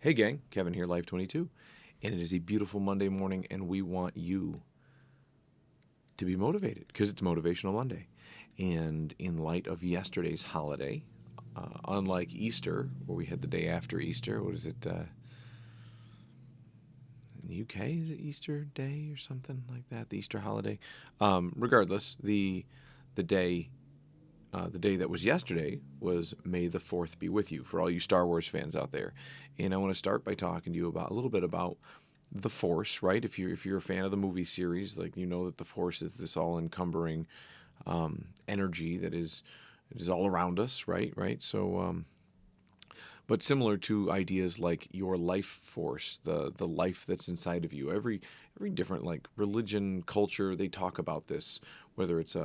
Hey gang, Kevin here, Life22, and it is a beautiful Monday morning, and we want you to be motivated because it's Motivational Monday. And in light of yesterday's holiday, unlike Easter, where we had the day after Easter, what is it? In the UK, is it Easter Day or something like that? The Easter holiday. Regardless, the day the day that was yesterday was May the 4th be with you for all you Star Wars fans out there. And I want to start by talking to you about a little bit about the Force, right? If you're a fan of the movie series, like you know that the Force is this all encumbering energy that is it is all around us, right? So but similar to ideas like your life force, the life that's inside of you. Every different like religion, culture, they talk about this, whether it's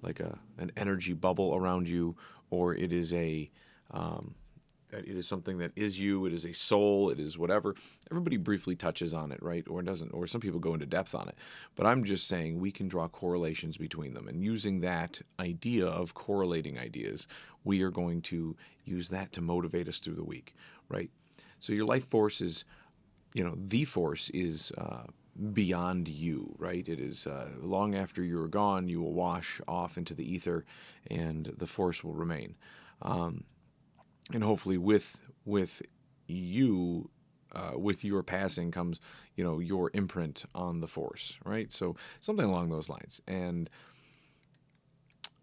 like an energy bubble around you, or it is that it is something that is you, it is a soul, it is whatever. Everybody briefly touches on it, right? Or doesn't, or some people go into depth on it. But I'm just saying we can draw correlations between them. And using that idea of correlating ideas, we are going to use that to motivate us through the week, right? So your life force is, the force is beyond you, right? It is long after you are gone, you will wash off into the ether, and the force will remain. And hopefully, with you, with your passing comes, your imprint on the force, right? So something along those lines. And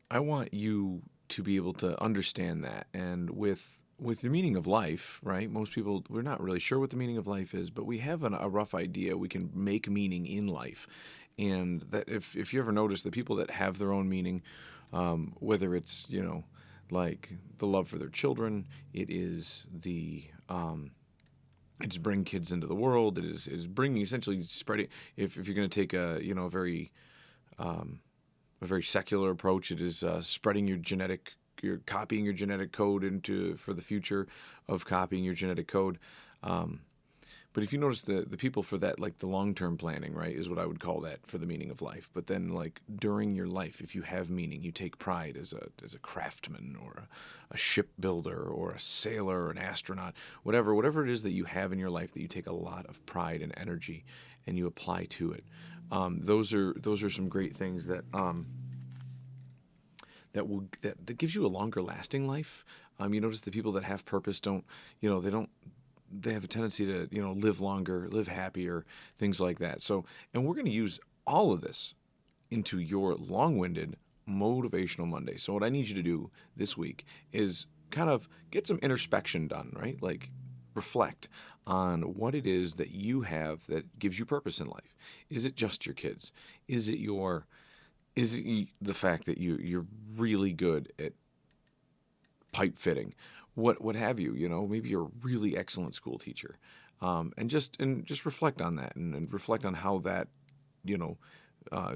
I want you to be able to understand that. And with the meaning of life, right? Most people, we're not really sure what the meaning of life is, but we have a rough idea. We can make meaning in life. And that if you ever notice the people that have their own meaning, whether it's, like the love for their children, it is it's bring kids into the world. It is bringing, essentially spreading. If you're going to take a very secular approach, it is spreading you're copying your genetic code into for the future of copying your genetic code. But if you notice the people for that, like the long-term planning, right, is what I would call that for the meaning of life. But then like during your life, if you have meaning, you take pride as a craftsman or a shipbuilder or a sailor or an astronaut, whatever it is that you have in your life that you take a lot of pride and energy and you apply to it. Those are some great things that that gives you a longer lasting life. You notice the people that have purpose they have a tendency to live longer, live happier, things like that. So, and we're going to use all of this into your long-winded motivational Monday. So what I need you to do this week is kind of get some introspection done, right? Like reflect on what it is that you have that gives you purpose in life. Is it just your kids? Is it the fact that you're really good at pipe fitting? What have you? Maybe you're a really excellent school teacher, and just reflect on that and reflect on how that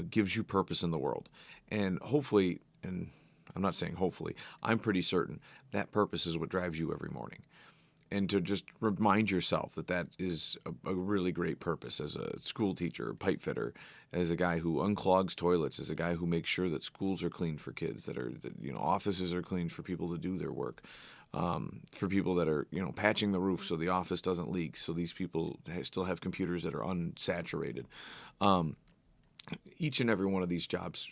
gives you purpose in the world, and hopefully, and I'm not saying hopefully, I'm pretty certain that purpose is what drives you every morning. And to just remind yourself that is a really great purpose as a school teacher, pipe fitter, as a guy who unclogs toilets, as a guy who makes sure that schools are clean for kids, that offices are clean for people to do their work, for people that are patching the roof so the office doesn't leak, so these people still have computers that are unsaturated. Each and every one of these jobs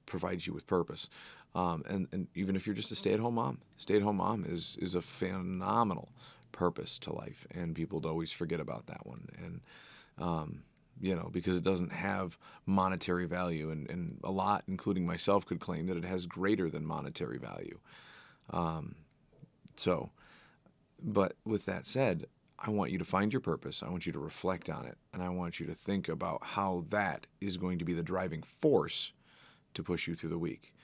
provides you with purpose. And even if you're just a stay-at-home mom is a phenomenal purpose to life, and people always forget about that one, and because it doesn't have monetary value, and a lot, including myself, could claim that it has greater than monetary value. So, but with that said, I want you to find your purpose. I want you to reflect on it, and I want you to think about how that is going to be the driving force to push you through the week.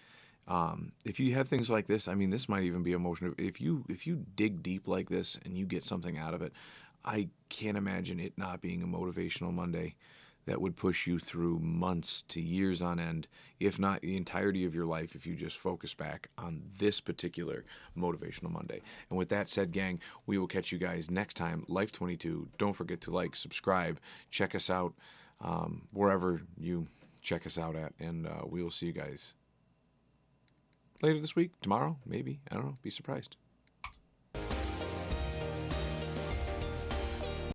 If you have things like this, this might even be emotional. If you dig deep like this and you get something out of it, I can't imagine it not being a motivational Monday that would push you through months to years on end, if not the entirety of your life, if you just focus back on this particular motivational Monday. And with that said, gang, we will catch you guys next time. Life22. Don't forget to like, subscribe, check us out wherever you check us out at, and we will see you guys later this week, tomorrow, maybe. I don't know. Be surprised.